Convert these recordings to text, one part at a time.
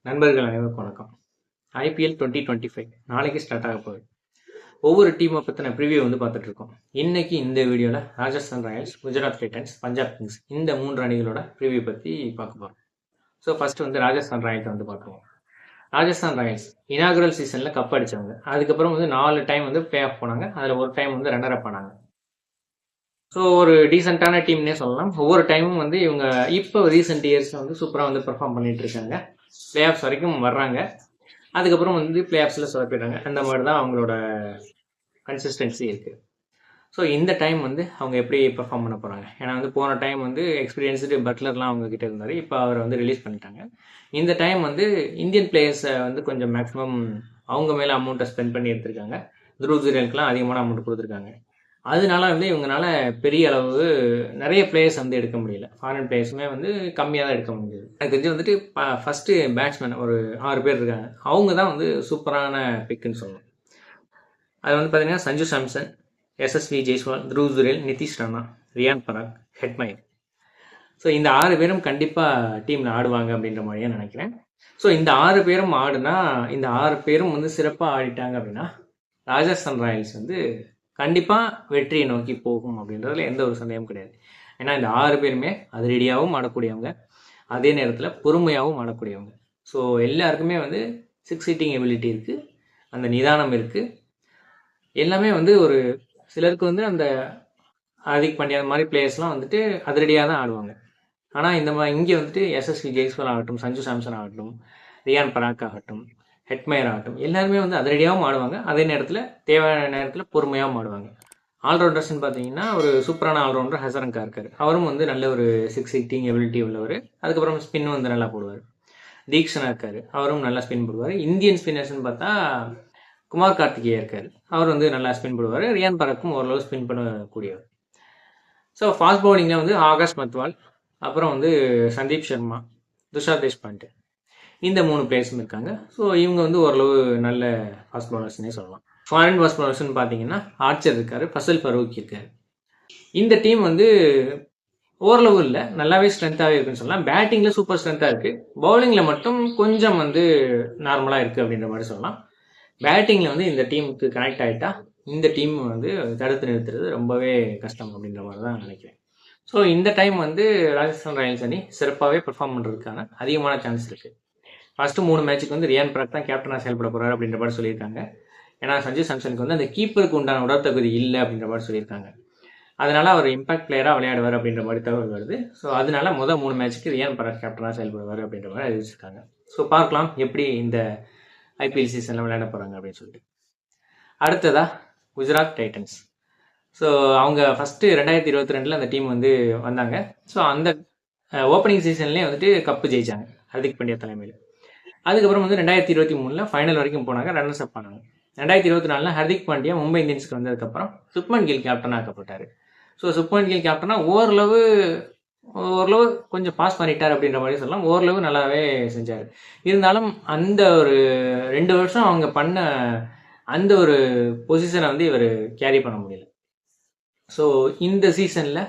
நண்பர்கள் அனைவருக்கும் வணக்கம். ஐபிஎல் 2025 நாளைக்கு ஸ்டார்ட் ஆக போகுது. ஒவ்வொரு டீமை பற்றின ப்ரிவியூ பார்த்துட்டு இருக்கோம். இன்னைக்கு இந்த வீடியோவில் Rajasthan Royals, Gujarat Titans, Punjab Kings இந்த 3 அணிகளோட ப்ரிவியூ பற்றி பார்க்க போகிறோம். ஸோ ஃபர்ஸ்ட் ராஜஸ்தான் ராயல்ஸ் பார்க்குறோம். ராஜஸ்தான் ராயல்ஸ் இனாகுரல் சீசனில் கப் அடித்தவங்க. அதுக்கப்புறம் 4 டைம் பிளே ஆஃப் போனாங்க. அதில் ஒரு டைம் ரன்னர் அப் ஆனாங்க. ஸோ ஒரு டீசெண்டான டீம்னே சொல்லலாம். ஒவ்வொரு டைமும் இவங்க இப்போ ரீசெண்ட் இயர்ஸில் சூப்பராக பெர்ஃபார்ம் பண்ணிட்டு இருக்காங்க. பிளே ஆஃப்ஸ் வரைக்கும் வர்றாங்க. அதுக்கப்புறம் பிளே ஆஃப்ஸில் சொதப்பிடுறாங்க. அந்த மாதிரி தான் அவங்களோட கன்சிஸ்டன்சி இருக்குது. ஸோ இந்த டைம் அவங்க எப்படி பெர்ஃபார்ம் பண்ண போகிறாங்க? ஏன்னா போன டைம் எக்ஸ்பீரியன்ஸ்டு பட்லர்லாம் அவங்க கிட்ட இருந்தார். இப்போ அவரை ரிலீஸ் பண்ணிட்டாங்க. இந்த டைம் இந்தியன் பிளேயர்ஸை கொஞ்சம் மேக்ஸிமம் அவங்க மேலே அமௌண்ட்டை ஸ்பெண்ட் பண்ணி எடுத்திருக்காங்க. துருவ் ஜுரேலுக்குலாம் அதிகமான அமௌண்ட் கொடுத்துருக்காங்க. அதனால இவங்களால பெரிய அளவு நிறைய பிளேயர்ஸ் எடுக்க முடியல. ஃபாரின் பிளேயர்ஸுமே கம்மியாக தான் எடுக்க முடியுது. எனக்கு தெரிஞ்சு ஃபஸ்ட்டு பேட்ஸ்மேன் ஒரு 6 பேர் இருக்காங்க. அவங்க தான் சூப்பரான பிக்குன்னு சொல்லணும். அது பார்த்தீங்கன்னா சஞ்சு சாம்சன், எஸ்எஸ்வி ஜெய்ஸ்வால், துருவ் ஜுரேல், நிதிஷ் ராணா, ரியான் பராக், ஹெட்மயர். ஸோ இந்த 6 பேரும் கண்டிப்பாக டீமில் ஆடுவாங்க அப்படின்ற மாதிரியே நினைக்கிறேன். ஸோ இந்த 6 பேரும் ஆடுனா, இந்த 6 பேரும் சிறப்பாக ஆடிட்டாங்க அப்படின்னா ராஜஸ்தான் ராயல்ஸ் கண்டிப்பாக வெற்றியை நோக்கி போகும் அப்படின்றதுல எந்த ஒரு சந்தேகமும் கிடையாது. ஏன்னா இந்த 6 பேருமே அதிரடியாகவும் ஆடக்கூடியவங்க, அதே நேரத்தில் பொறுமையாகவும் ஆடக்கூடியவங்க. ஸோ எல்லாருக்குமே 6 ஹிட்டிங் எபிலிட்டி இருக்குது, அந்த நிதானம் இருக்குது. எல்லாமே ஒரு சிலருக்கு அந்த ஹார்திக் பாண்டியா மாதிரி பிளேயர்ஸ்லாம் அதிரடியாக தான் ஆடுவாங்க. ஆனால் இந்த மாதிரி இங்கே எஸ்எஸ்வி ஜெய்ஸ்வால் ஆகட்டும், சஞ்சு சாம்சன் ஆகட்டும், ரியான் பராக் ஆகட்டும், ஹெட்மயர் ஆகட்டும், எல்லாருமே அதிரடியாகவும் ஆடுவாங்க. அதே நேரத்தில் தேவையான நேரத்தில் பொறுமையாகவும் ஆடுவாங்க. ஆல்ரவுண்டர்ஸ்ன்னு பார்த்தீங்கன்னா ஒரு சூப்பரான ஆல்ரவுண்டர் ஹசரங்கா இருக்கார். அவரும் நல்ல ஒரு 6 ஹிட்டிங் எபிலிட்டி உள்ளவர். அதுக்கப்புறம் ஸ்பின் நல்லா போடுவார். தீக்ஷனா இருக்கார், அவரும் நல்லா ஸ்பின் போடுவார். இந்தியன் ஸ்பின்னர்ஸ்ன்னு பார்த்தா குமார் கார்த்திகேயா இருக்கார், அவர் நல்லா ஸ்பின் போடுவார். ரியான் பராக்கும் ஓரளவு ஸ்பின் பண்ணக்கூடியவர். ஸோ ஃபாஸ்ட் பவுலிங்கில் ஆகாஷ் மத்வால், அப்புறம் சந்தீப் சர்மா, துஷார் தேஷ்பாண்டே, இந்த 3 பிளேயர்ஸும் இருக்காங்க. ஸோ இவங்க ஓரளவு நல்ல ஃபாஸ்ட் பவுலர்ஸ்னே சொல்லலாம். ஃபாரின் ஃபாஸ்ட் பவுலர்ஸ்னு பார்த்தீங்கன்னா ஆர்ச்சர் இருக்கார், ஃபசல் ஃபரூக் இருக்கார். இந்த டீம் ஓரளவு இல்லை, நல்லாவே ஸ்ட்ரென்த்தாகவே இருக்குன்னு சொல்லலாம். பேட்டிங்கில் சூப்பர் ஸ்ட்ரென்த்தாக இருக்குது, பவுலிங்கில் மட்டும் கொஞ்சம் நார்மலாக இருக்குது அப்படின்ற மாதிரி சொல்லலாம். பேட்டிங்கில் இந்த டீமுக்கு கனெக்ட் ஆகிட்டா இந்த டீம் தடுத்து நிறுத்துறது ரொம்பவே கஷ்டம் அப்படின்ற மாதிரி தான் நினைக்கிறேன். ஸோ இந்த டைம் ராஜஸ்தான் ராயல்ஸ் அணி சிறப்பாகவே பெர்ஃபார்ம் பண்ணுறதுக்கான அதிகமான சான்ஸ் இருக்குது. ஃபஸ்ட்டு 3 மேட்சுக்கு ரியான் பராக் தான் கேப்டனாக செயல்பட போகிறார் அப்படின்ற மாதிரி சொல்லியிருக்காங்க. ஏன்னா சஞ்சு சாம்சனுக்கு அந்த கீப்பருக்கு உண்டான உடற்தகுதி இல்லை அப்படின்ற மாதிரி சொல்லியிருக்காங்க. அதனால அவர் இம்பாக்ட் பிளேயராக விளையாடுவார் அப்படின்ற மாதிரி தகவல் வருது. ஸோ அதனால 3 மேட்ச்சுக்கு ரியான் பராக் கேப்டனாக செயல்படுவார் அப்படின்ற மாதிரி அறிவிச்சிருக்காங்க. ஸோ பார்க்கலாம் எப்படி இந்த ஐபிஎல் சீசனில் விளையாட போகிறாங்க அப்படின்னு சொல்லிட்டு. அடுத்ததாக குஜராத் டைட்டன்ஸ். ஸோ அவங்க ஃபஸ்ட்டு 2022 அந்த டீம் வந்தாங்க. ஸோ அந்த ஓப்பனிங் சீசன்லேயே கப்பு ஜெயிச்சாங்க ஹார்திக் பாண்டியா தலைமையில். அதுக்கப்புறம் 2023 ஃபைனல் வரைக்கும் போனாங்க, ரன்னர்ஸ் அப் ஆனாங்க. 2024 ஹார்திக் பாண்டியா மும்பை இந்தியன்ஸ்க்கு வந்ததுக்கப்புறம் சுப்மன் கில் கேப்டனாக ஆக்கப்பட்டார். ஸோ சுப்மன் கில் கேப்டனாக ஓரளவு கொஞ்சம் பாஸ் பண்ணிட்டார் அப்படின்ற மாதிரி சொல்லலாம். ஓரளவு நல்லாவே செஞ்சார். இருந்தாலும் அந்த ஒரு 2 வருஷம் அவங்க பண்ண அந்த ஒரு பொசிஷனை இவர் கேரி பண்ண முடியல. ஸோ இந்த சீசனில்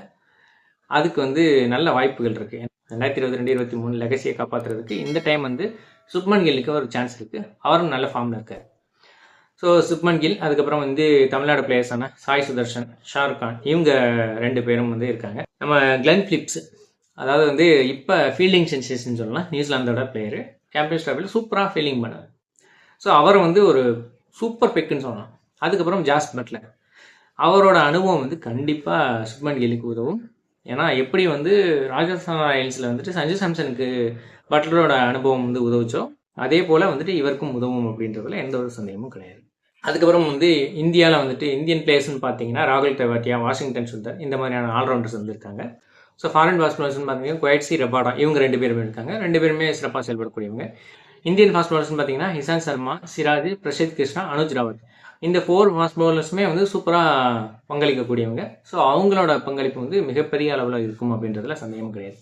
அதுக்கு நல்ல வாய்ப்புகள் இருக்குது. 2022-23 லெகசியை காப்பாற்றுறதுக்கு இந்த டைம் சுப்மன் கில்லுக்கு ஒரு சான்ஸ் இருக்குது. அவரும் நல்ல ஃபார்மில் இருக்கார். ஸோ சுப்மன் கில், அதுக்கப்புறம் தமிழ்நாடு பிளேயர்ஸான சாய் சுதர்ஷன், ஷாருக் கான், இவங்க 2 பேரும் இருக்காங்க. நம்ம கிளென் பிலிப்ஸ், அதாவது இப்போ ஃபீல்டிங் சென்சேஷன் சொல்லலாம், நியூசிலாந்தோட பிளேயரு, சாம்பியன்ஸ் ட்ராஃபியில் சூப்பராக ஃபீல்டிங் பண்ணார். ஸோ அவர் ஒரு சூப்பர் பிக்குன்னு சொல்லலாம். அதுக்கப்புறம் ஜாஸ் பட்லர், அவரோட அனுபவம் கண்டிப்பாக சுப்மன் கில்லுக்கு உதவும். ஏன்னா எப்படி ராஜஸ்தான் ராயல்ஸில் சஞ்சு சாம்சனுக்கு பட்லரோட அனுபவம் உதவுச்சோ அதே போல் இவருக்கும் உதவும் அப்படின்றதுல எந்த ஒரு சந்தேகமும் கிடையாது. அதுக்கப்புறம் இந்தியாவில் இந்தியன் பிளேயர்ஸ்னு பார்த்தீங்கன்னா ராகுல் தெவாட்டியா, வாஷிங்டன் சுந்தர், இந்த மாதிரியான ஆல்ரவுண்டர்ஸ் இருக்காங்க. ஸோ ஃபாரின் ஃபாஸ்ட் பவுலர்ஸ்னு பார்த்தீங்கன்னா குவைட்ஸி ரபாடா, இவங்க 2 பேருமே இருக்காங்க. 2 பேருமே சிறப்பாக செயல்படக்கூடியவங்க. இந்தியன் ஃபாஸ்ட் பவுலர்ஸ்னு பார்த்தீங்கன்னா இசான் சர்மா, சிராஜ், பிரசித் கிருஷ்ணா, அனுஜ் ராவத், இந்த 4 ஃபாஸ்ட் பவுலர்ஸுமே சூப்பராக பங்களிக்கக்கூடியவங்க. ஸோ அவங்களோட பங்களிப்பு மிகப்பெரிய அளவில் இருக்கும் அப்படின்றதுல சந்தேகமும் கிடையாது.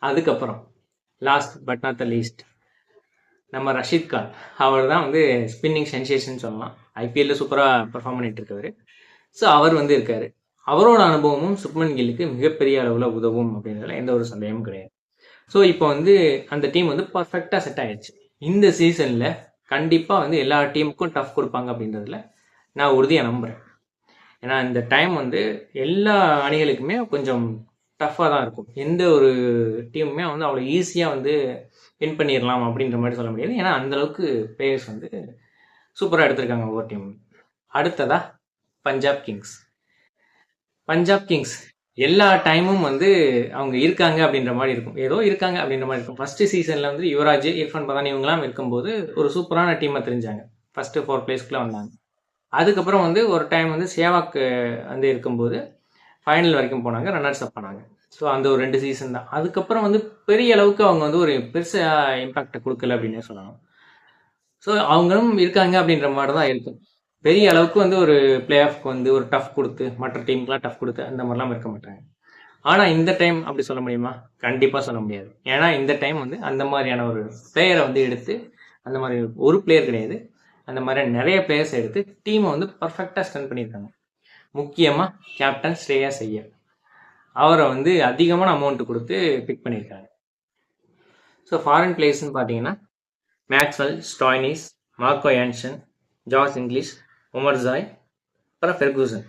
அதுக்கப்புறம் last but not the least, நம்ம ரஷீத் கான், அவர் தான் ஸ்பின்னிங் சென்சேஷன் சொல்லலாம். ஐபிஎல்லில் சூப்பராக பர்ஃபார்ம் பண்ணிட்டு இருக்காரு. ஸோ அவர் இருக்கார். அவரோட அனுபவமும் சுப்மன் கில்லுக்கு மிகப்பெரிய அளவில் உதவும் அப்படின்றதுல எந்த ஒரு சந்தேகமும் கிடையாது. ஸோ இப்போ அந்த டீம் பர்ஃபெக்டாக செட் ஆயிடுச்சு. இந்த சீசனில் கண்டிப்பாக வந்து எல்லா டீமுக்கும் டஃப் கொடுப்பாங்க அப்படின்றதுல நான் உறுதியாக நம்புகிறேன். ஏன்னா இந்த டைம் வந்து எல்லா அணிகளுக்குமே கொஞ்சம் டஃப்பாக தான் இருக்கும். எந்த ஒரு டீமுமே வந்து அவ்வளோ ஈஸியாக வந்து வின் பண்ணிடலாம் அப்படின்ற மாதிரி சொல்ல முடியாது. ஏன்னா அந்தளவுக்கு பிளேயர்ஸ் வந்து சூப்பராக எடுத்திருக்காங்க ஒவ்வொரு டீம். அடுத்ததா பஞ்சாப் கிங்ஸ். பஞ்சாப் கிங்ஸ் எல்லா டைமும் வந்து அவங்க இருக்காங்க அப்படின்ற மாதிரி இருக்கும். ஏதோ இருக்காங்க அப்படின்ற மாதிரி இருக்கும். ஃபர்ஸ்ட் சீசனில் வந்து யுவராஜ், இர்ஃபான் பதான் இவங்கெல்லாம் இருக்கும்போது ஒரு சூப்பரான டீமை தெரிஞ்சாங்க. ஃபர்ஸ்ட் 4 பிளேஸ்க்குலாம் வந்தாங்க. அதுக்கப்புறம் வந்து ஒரு டைம் வந்து சேவாக் வந்து இருக்கும்போது ஃபைனல் வரைக்கும் போனாங்க, ரன்னர்ஸ் அப் பண்ணாங்க. ஸோ அந்த ஒரு 2 சீசன் தான். அதுக்கப்புறம் வந்து பெரிய அளவுக்கு அவங்க வந்து ஒரு பெருசாக இம்பாக்டை கொடுக்கல அப்படின்னே சொல்லலாம். ஸோ அவங்களும் இருக்காங்க அப்படின்ற மாதிரி தான் இருக்கும். பெரிய அளவுக்கு வந்து ஒரு பிளே ஆஃப்க்கு வந்து ஒரு டஃப் கொடுத்து மற்ற டீமுக்குலாம் டஃப் கொடுத்து அந்த மாதிரிலாம் இருக்க மாட்டாங்க. ஆனால் இந்த டைம் அப்படி சொல்ல முடியுமா? கண்டிப்பாக சொல்ல முடியாது. ஏன்னா இந்த டைம் வந்து அந்த மாதிரியான ஒரு பிளேயரை வந்து எடுத்து, அந்த மாதிரி ஒரு பிளேயர் கிடையாது, அந்த மாதிரி நிறைய பிளேயர்ஸ் எடுத்து டீமை வந்து பர்ஃபெக்டாக ஸ்ட்ரென்த் பண்ணியிருக்காங்க. முக்கியமாக கேப்டன் ஸ்ரேயாஸ் ஐயர், அவரை வந்து அதிகமான அமௌண்ட் கொடுத்து பிக் பண்ணியிருக்காங்க. ஸோ ஃபாரின் பிளேயர்ஸ்னு பார்த்தீங்கன்னா Maxwell, Stoinis, Marco Jansen, George English, Umar Joy, அப்புறம் ஃபெர்கூசன்.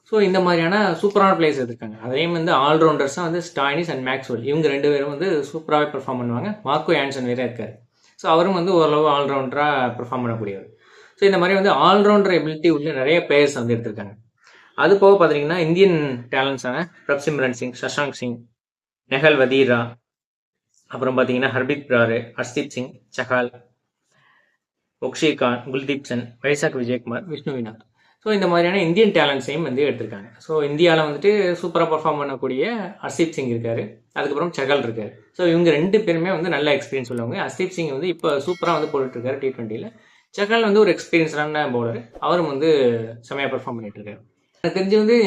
ஸோ இந்த மாதிரியான சூப்பரான பிளேயர்ஸ் எடுத்திருக்காங்க. அதையும் வந்து ஆல்ரவுண்டர்ஸாக வந்து ஸ்டாய்னிஸ் அண்ட் மேக்ஸ்வெல் இவங்க 2 பேரும் வந்து சூப்பராகவே பெர்ஃபார்ம் பண்ணுவாங்க. மார்க்கோ யான்சன் வேறு இருக்கார். ஸோ அவரும் வந்து ஓரளவு ஆல்ரவுண்டராக பெர்ஃபார்ம் பண்ணக்கூடியவர். ஸோ இந்த மாதிரி வந்து ஆல்ரவுண்டர் எபிலிட்டி உள்ள நிறைய பிளேயர்ஸ் வந்து எடுத்திருக்காங்க. அது போக பார்த்தீங்கன்னா இந்தியன் டேலண்ட்ஸான பிரப்சிம்ரன் சிங், சஷாங்க் சிங், நெஹல் வதீரா, அப்புறம் பார்த்தீங்கன்னா ஹர்பித் பிரார், ஹர்ஷ்தீப் சிங், சஹால், ஒக்ஷய் கான், குல்தீப் சன், வைசாக் விஜயகுமார், விஷ்ணு வினோத். ஸோ இந்த மாதிரியான இந்தியன் டேலண்ட்ஸையும் வந்து எடுத்திருக்காங்க. ஸோ இந்தியாவில் வந்துட்டு சூப்பராக பர்ஃபார்ம் பண்ணக்கூடிய ஹர்ஷ்தீப் சிங் இருக்காரு, அதுக்கப்புறம் சகல் இருக்காரு. ஸோ இவங்க 2 பேருமே வந்து நல்ல எக்ஸ்பீரியன்ஸ் உள்ளவங்க. ஹர்ஷ்தீப் சிங் வந்து இப்போ சூப்பராக வந்து போட்டுட்ருக்காரு T20. சகல் வந்து ஒரு எக்ஸ்பீரியன்ஸான பவுலர், அவரும் வந்து செமையாக பர்ஃபார்ம் பண்ணிட்டு இருக்காரு. எனக்கு தெரிஞ்சு வந்து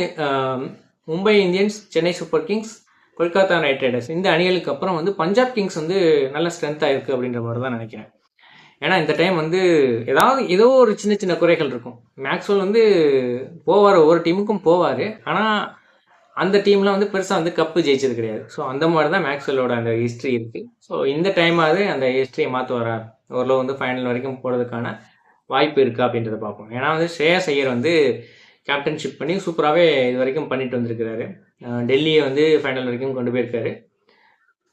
Mumbai Indians, Chennai super Kings, Kolkata night Riders இந்த அணிகளுக்கு அப்புறம் வந்து பஞ்சாப் கிங்ஸ் வந்து நல்ல ஸ்ட்ரென்த்தாக இருக்குது அப்படின்ற மாதிரி தான் நினைக்கிறேன். ஏன்னா இந்த டைம் வந்து ஏதோ ஒரு சின்ன சின்ன குறைகள் இருக்கும். மேக்ஸ்வெல் வந்து போவார், ஒவ்வொரு டீமுக்கும் போவார், ஆனால் அந்த டீமில் வந்து பெருசாக வந்து கப்பு ஜெயிச்சது கிடையாது. ஸோ அந்த மாதிரி தான் மேக்ஸ்வெல்லோட அந்த ஹிஸ்ட்ரி இருக்குது. ஸோ இந்த டைமாவது அந்த ஹிஸ்ட்ரியை மாற்றுவாரா, ஓரளவு வந்து ஃபைனல் வரைக்கும் போகிறதுக்கான வாய்ப்பு இருக்குது அப்படின்றத பார்ப்போம். ஏன்னா வந்து ஸ்ரேயாஸ் ஐயர் வந்து கேப்டன்ஷிப் பண்ணி சூப்பராகவே இது வரைக்கும் பண்ணிட்டு வந்திருக்கிறாரு. டெல்லியை வந்து ஃபைனல் வரைக்கும் கொண்டு போயிருக்காரு,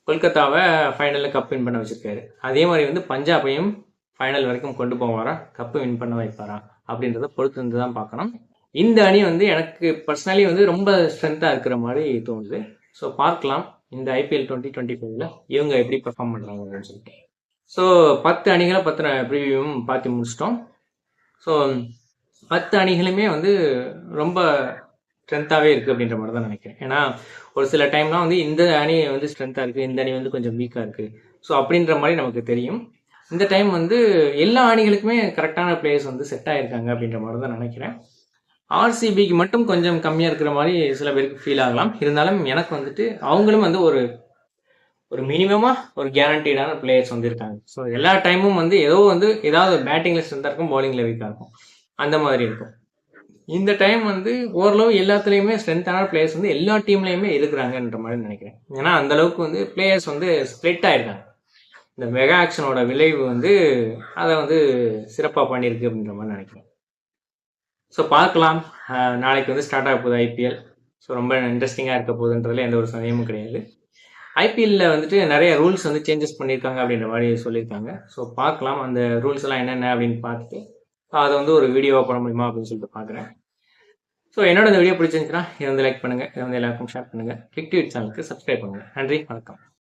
கொல்கத்தாவை ஃபைனலில் கப் வின் பண்ண வச்சுருக்காரு. அதே மாதிரி வந்து பஞ்சாபையும் ஃபைனல் வரைக்கும் கொண்டு போவாரா, கப்பு வின் பண்ண வைப்பாரா அப்படின்றத பொறுத்து இருந்து தான் பார்க்கணும். இந்த அணி வந்து எனக்கு பர்சனலி வந்து ரொம்ப ஸ்ட்ரென்த்தாக இருக்கிற மாதிரி தோணுது. ஸோ பார்க்கலாம் இந்த IPL 2025 இவங்க எப்படி பெர்ஃபார்ம் பண்ணுறாங்க அப்படின்னு சொல்லிட்டு. ஸோ 10 அணிகளை பற்றின ப்ரிவியூவும் பார்த்து முடிச்சிட்டோம். ஸோ 10 அணிகளுமே வந்து ரொம்ப ஸ்ட்ரென்த்தாகவே இருக்குது அப்படின்ற மாதிரி தான் நினைக்கிறேன். ஏன்னா ஒரு சில டைம்லாம் வந்து இந்த அணி வந்து ஸ்ட்ரென்த்தாக இருக்குது, இந்த அணி வந்து கொஞ்சம் வீக்காக இருக்குது. ஸோ அப்படின்ற மாதிரி நமக்கு தெரியும். இந்த டைம் வந்து எல்லா அணிகளுக்குமே கரெக்டான பிளேயர்ஸ் வந்து செட் ஆகிருக்காங்க அப்படின்ற மாதிரி தான் நினைக்கிறேன். RCBக்கு மட்டும் கொஞ்சம் கம்மியாக இருக்கிற மாதிரி சில பேருக்கு ஃபீல் ஆகலாம். இருந்தாலும் எனக்கு வந்துட்டு அவங்களும் வந்து ஒரு மினிமமாக ஒரு கேரண்டீடான பிளேயர்ஸ் வந்து இருக்காங்க. ஸோ எல்லா டைமும் வந்து ஏதாவது பேட்டிங்கில் ஸ்ட்ரென்த்தாக இருக்கும், பவுலிங்கில் வீக்காக இருக்கும், அந்த மாதிரி இருக்கும். இந்த டைம் வந்து ஓரளவு எல்லாத்துலேயுமே ஸ்ட்ரென்த்தான பிளேயர்ஸ் வந்து எல்லா டீம்லேயுமே இருக்கிறாங்கன்ற மாதிரி நினைக்கிறேன். ஏன்னா அந்தளவுக்கு வந்து பிளேயர்ஸ் வந்து ஸ்ப்ளிட் ஆகிருக்காங்க. இந்த மெகா ஆக்ஷனோட விளைவு வந்து அதை வந்து சிறப்பாக பண்ணியிருக்கு அப்படின்ற மாதிரி நினைக்கிறேன். ஸோ பார்க்கலாம், நாளைக்கு வந்து ஸ்டார்ட் ஆக போகுது IPL. ஸோ ரொம்ப இன்ட்ரெஸ்டிங்காக இருக்க போகுதுன்றதுல எந்த ஒரு சந்தேகமும் கிடையாது. IPL வந்துட்டு நிறைய ரூல்ஸ் வந்து சேஞ்சஸ் பண்ணியிருக்காங்க அப்படின்ற மாதிரி சொல்லியிருக்காங்க. ஸோ பார்க்கலாம் அந்த ரூல்ஸ் எல்லாம் என்னென்ன அப்படின்னு பார்த்துட்டு அதை வந்து ஒரு வீடியோவாக பண்ண முடியுமா அப்படின்னு சொல்லிட்டு பார்க்குறேன். ஸோ என்னோட இந்த வீடியோ பிடிச்சிருந்துச்சுன்னா இதை வந்து லைக் பண்ணுங்கள், இதை வந்து எல்லாருக்கும் ஷேர் பண்ணுங்கள், கிளிக் டு இட் சேனலுக்கு சப்ஸ்கிரைப் பண்ணுங்கள். நன்றி, வணக்கம்.